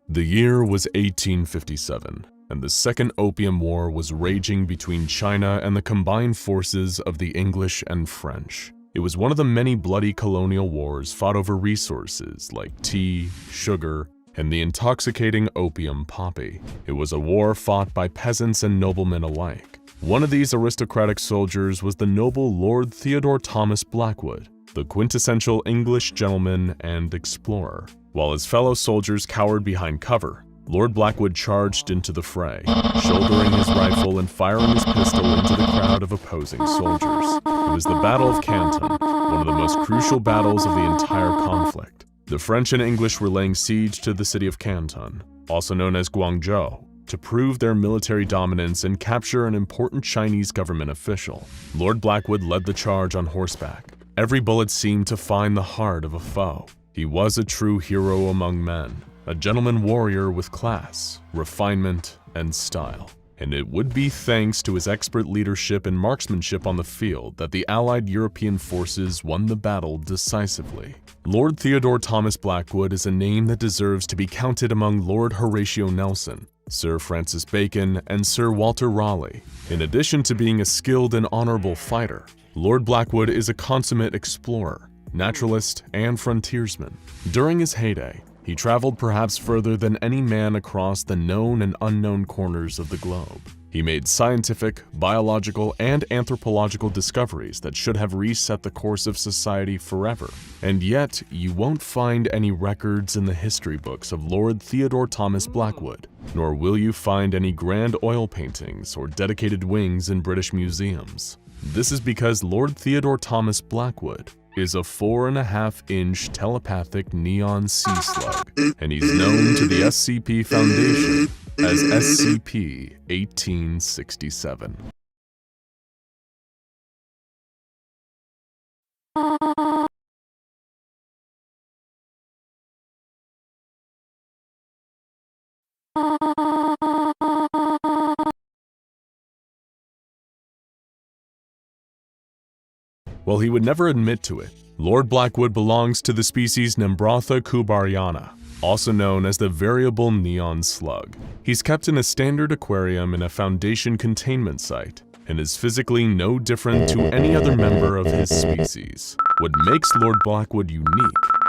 The year was 1857, and the Second Opium War was raging between China and the combined forces of the English and French. It was one of the many bloody colonial wars fought over resources like tea, sugar, and the intoxicating opium poppy. It was a war fought by peasants and noblemen alike. One of these aristocratic soldiers was the noble Lord Theodore Thomas Blackwood, the quintessential English gentleman and explorer. While his fellow soldiers cowered behind cover, Lord Blackwood charged into the fray, shouldering his rifle and firing his pistol into the crowd of opposing soldiers. It was the Battle of Canton, one of the most crucial battles of the entire conflict. The French and English were laying siege to the city of Canton, also known as Guangzhou, to prove their military dominance and capture an important Chinese government official. Lord Blackwood led the charge on horseback. Every bullet seemed to find the heart of a foe. He was a true hero among men, a gentleman warrior with class, refinement, and style. And it would be thanks to his expert leadership and marksmanship on the field that the Allied European forces won the battle decisively. Lord Theodore Thomas Blackwood is a name that deserves to be counted among Lord Horatio Nelson, Sir Francis Bacon, and Sir Walter Raleigh. In addition to being a skilled and honorable fighter, Lord Blackwood is a consummate explorer, naturalist, and frontiersman. During his heyday, he traveled perhaps further than any man across the known and unknown corners of the globe. He made scientific, biological, and anthropological discoveries that should have reset the course of society forever. And yet, you won't find any records in the history books of Lord Theodore Thomas Blackwood, nor will you find any grand oil paintings or dedicated wings in British museums. This is because Lord Theodore Thomas Blackwood is a 4.5-inch telepathic neon sea slug, and he's known to the SCP Foundation as SCP-1867. While he would never admit to it, Lord Blackwood belongs to the species Nembrotha kubariana, also known as the variable neon slug. He's kept in a standard aquarium in a Foundation containment site, and is physically no different to any other member of his species. What makes Lord Blackwood unique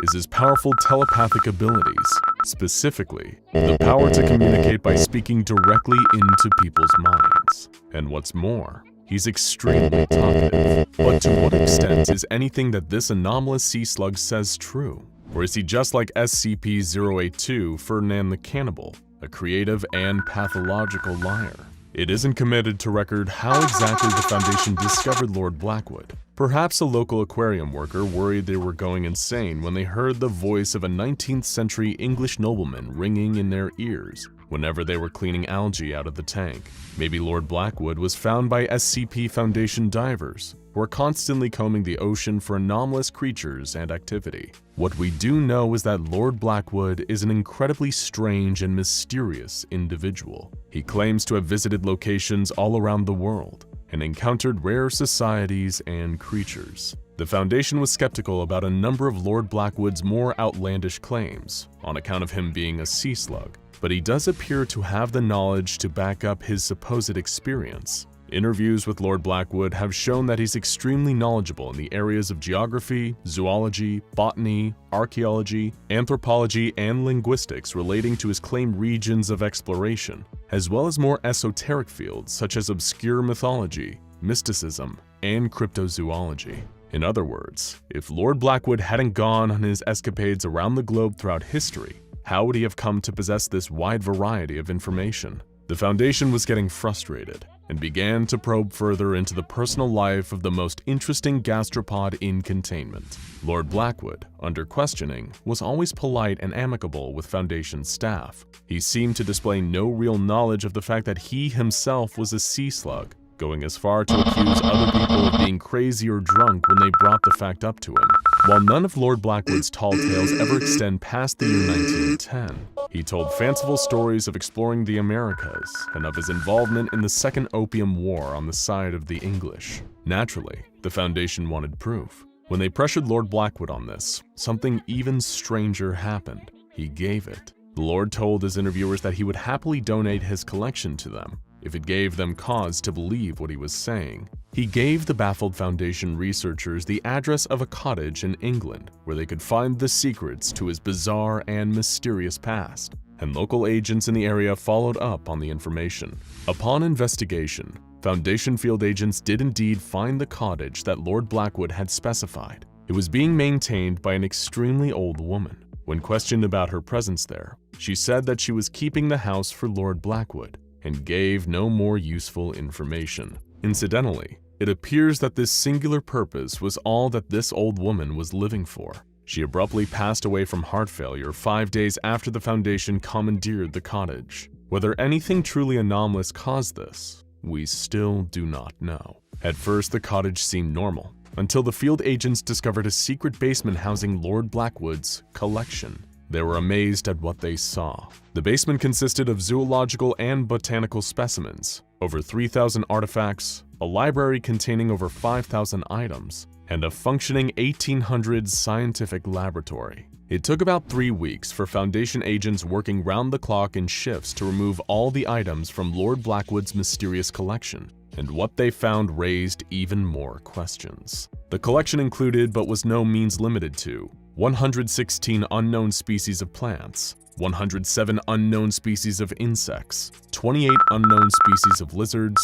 is his powerful telepathic abilities, specifically the power to communicate by speaking directly into people's minds. And what's more, he's extremely talkative. But to what extent is anything that this anomalous sea slug says true? Or is he just like SCP-082 Ferdinand the Cannibal, a creative and pathological liar? It isn't committed to record how exactly the Foundation discovered Lord Blackwood. Perhaps a local aquarium worker worried they were going insane when they heard the voice of a 19th century English nobleman ringing in their ears whenever they were cleaning algae out of the tank. Maybe Lord Blackwood was found by SCP Foundation divers, who are constantly combing the ocean for anomalous creatures and activity. What we do know is that Lord Blackwood is an incredibly strange and mysterious individual. He claims to have visited locations all around the world and encountered rare societies and creatures. The Foundation was skeptical about a number of Lord Blackwood's more outlandish claims, on account of him being a sea slug, but he does appear to have the knowledge to back up his supposed experience. Interviews with Lord Blackwood have shown that he's extremely knowledgeable in the areas of geography, zoology, botany, archaeology, anthropology, and linguistics relating to his claimed regions of exploration, as well as more esoteric fields such as obscure mythology, mysticism, and cryptozoology. In other words, if Lord Blackwood hadn't gone on his escapades around the globe throughout history, how would he have come to possess this wide variety of information? The Foundation was getting frustrated and began to probe further into the personal life of the most interesting gastropod in containment. Lord Blackwood, under questioning, was always polite and amicable with Foundation staff. He seemed to display no real knowledge of the fact that he himself was a sea slug, going as far to accuse other people of being crazy or drunk when they brought the fact up to him. While none of Lord Blackwood's tall tales ever extend past the year 1910, he told fanciful stories of exploring the Americas and of his involvement in the Second Opium War on the side of the English. Naturally, the Foundation wanted proof. When they pressured Lord Blackwood on this, something even stranger happened. He gave it. The Lord told his interviewers that he would happily donate his collection to them if it gave them cause to believe what he was saying. He gave the baffled Foundation researchers the address of a cottage in England where they could find the secrets to his bizarre and mysterious past, and local agents in the area followed up on the information. Upon investigation, Foundation field agents did indeed find the cottage that Lord Blackwood had specified. It was being maintained by an extremely old woman. When questioned about her presence there, she said that she was keeping the house for Lord Blackwood and gave no more useful information. Incidentally, it appears that this singular purpose was all that this old woman was living for. She abruptly passed away from heart failure 5 days after the Foundation commandeered the cottage. Whether anything truly anomalous caused this, we still do not know. At first, the cottage seemed normal, until the field agents discovered a secret basement housing Lord Blackwood's collection. They were amazed at what they saw. The basement consisted of zoological and botanical specimens, over 3,000 artifacts, a library containing over 5,000 items, and a functioning 1800s scientific laboratory. It took about 3 weeks for Foundation agents working round the clock in shifts to remove all the items from Lord Blackwood's mysterious collection, and what they found raised even more questions. The collection included, but was no means limited to, 116 unknown species of plants, 107 unknown species of insects, 28 unknown species of lizards,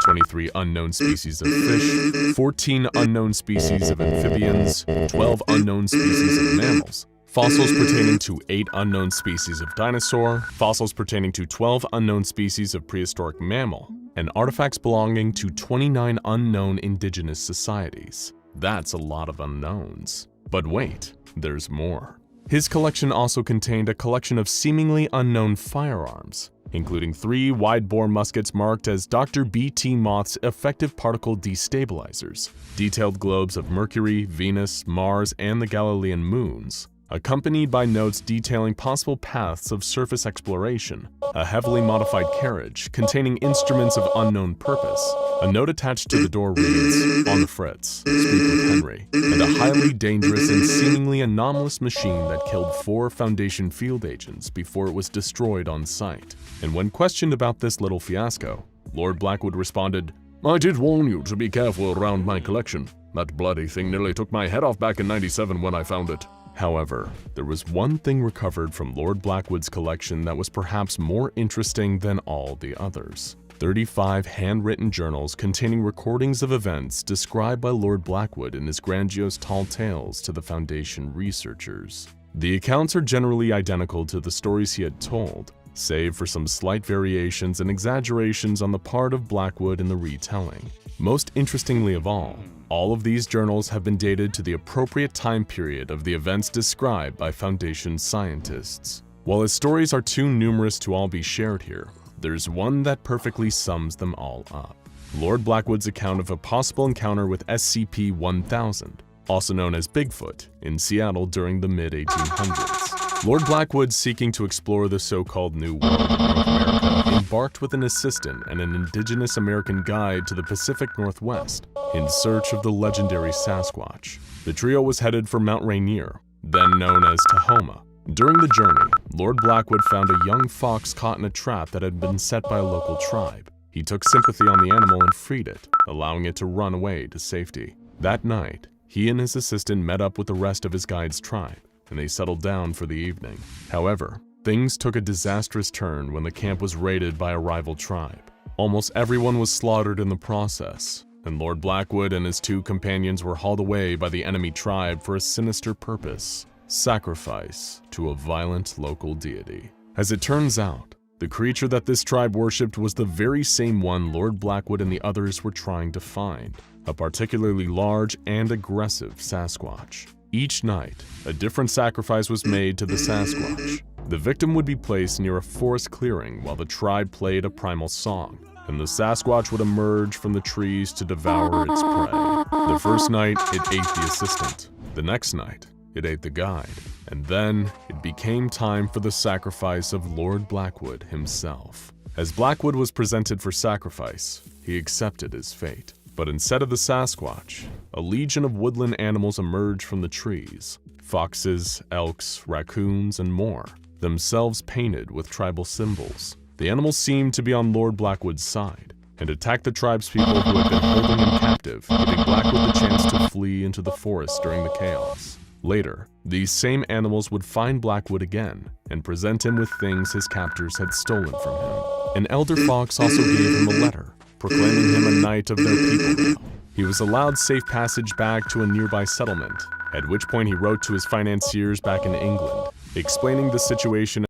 23 unknown species of fish, 14 unknown species of amphibians, 12 unknown species of mammals, fossils pertaining to 8 unknown species of dinosaur, fossils pertaining to 12 unknown species of prehistoric mammal, and artifacts belonging to 29 unknown indigenous societies. That's a lot of unknowns. But wait, there's more. His collection also contained a collection of seemingly unknown firearms, including 3 wide-bore muskets marked as Dr. B.T. Moth's effective particle destabilizers, detailed globes of Mercury, Venus, Mars, and the Galilean moons, accompanied by notes detailing possible paths of surface exploration, a heavily modified carriage containing instruments of unknown purpose. A note attached to the door reads, "On the Fritz, speak with Henry," and a highly dangerous and seemingly anomalous machine that killed 4 Foundation field agents before it was destroyed on site. And when questioned about this little fiasco, Lord Blackwood responded, "I did warn you to be careful around my collection. That bloody thing nearly took my head off back in '97 when I found it." However, there was one thing recovered from Lord Blackwood's collection that was perhaps more interesting than all the others. 35 handwritten journals containing recordings of events described by Lord Blackwood in his grandiose tall tales to the Foundation researchers. The accounts are generally identical to the stories he had told, save for some slight variations and exaggerations on the part of Blackwood in the retelling. Most interestingly of all of these journals have been dated to the appropriate time period of the events described by Foundation scientists. While his stories are too numerous to all be shared here, there's one that perfectly sums them all up. Lord Blackwood's account of a possible encounter with SCP-1000, also known as Bigfoot, in Seattle during the mid-1800s. Lord Blackwood, seeking to explore the so-called New World of North America, embarked with an assistant and an indigenous American guide to the Pacific Northwest in search of the legendary Sasquatch. The trio was headed for Mount Rainier, then known as Tahoma. During the journey, Lord Blackwood found a young fox caught in a trap that had been set by a local tribe. He took sympathy on the animal and freed it, allowing it to run away to safety. That night, he and his assistant met up with the rest of his guide's tribe, and they settled down for the evening. However, things took a disastrous turn when the camp was raided by a rival tribe. Almost everyone was slaughtered in the process, and Lord Blackwood and his 2 companions were hauled away by the enemy tribe for a sinister purpose: sacrifice to a violent local deity. As it turns out, the creature that this tribe worshipped was the very same one Lord Blackwood and the others were trying to find, a particularly large and aggressive Sasquatch. Each night, a different sacrifice was made to the Sasquatch. The victim would be placed near a forest clearing while the tribe played a primal song, and the Sasquatch would emerge from the trees to devour its prey. The first night, it ate the assistant. The next night, it ate the guide. And then, it became time for the sacrifice of Lord Blackwood himself. As Blackwood was presented for sacrifice, he accepted his fate. But instead of the Sasquatch, a legion of woodland animals emerged from the trees: foxes, elks, raccoons, and more. themselves painted with tribal symbols. The animals seemed to be on Lord Blackwood's side and attacked the tribespeople who had been holding him captive, giving Blackwood the chance to flee into the forest during the chaos. Later, these same animals would find Blackwood again and present him with things his captors had stolen from him. An elder fox also gave him a letter, proclaiming him a knight of their people now. He was allowed safe passage back to a nearby settlement, at which point he wrote to his financiers back in England, explaining the situation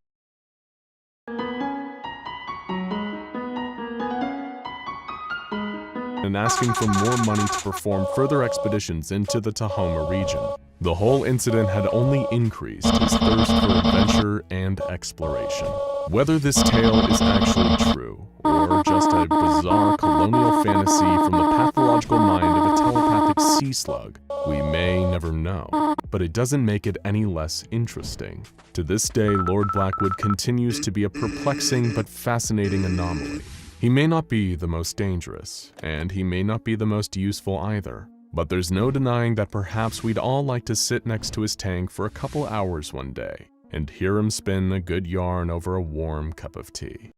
and asking for more money to perform further expeditions into the Tahoma region. The whole incident had only increased his thirst for adventure and exploration. Whether this tale is actually true, or just a bizarre colonial fantasy from the pathological mind of a telepathic sea slug, we may never know. But it doesn't make it any less interesting. To this day, Lord Blackwood continues to be a perplexing but fascinating anomaly. He may not be the most dangerous, and he may not be the most useful either, but there's no denying that perhaps we'd all like to sit next to his tank for a couple hours one day and hear him spin a good yarn over a warm cup of tea.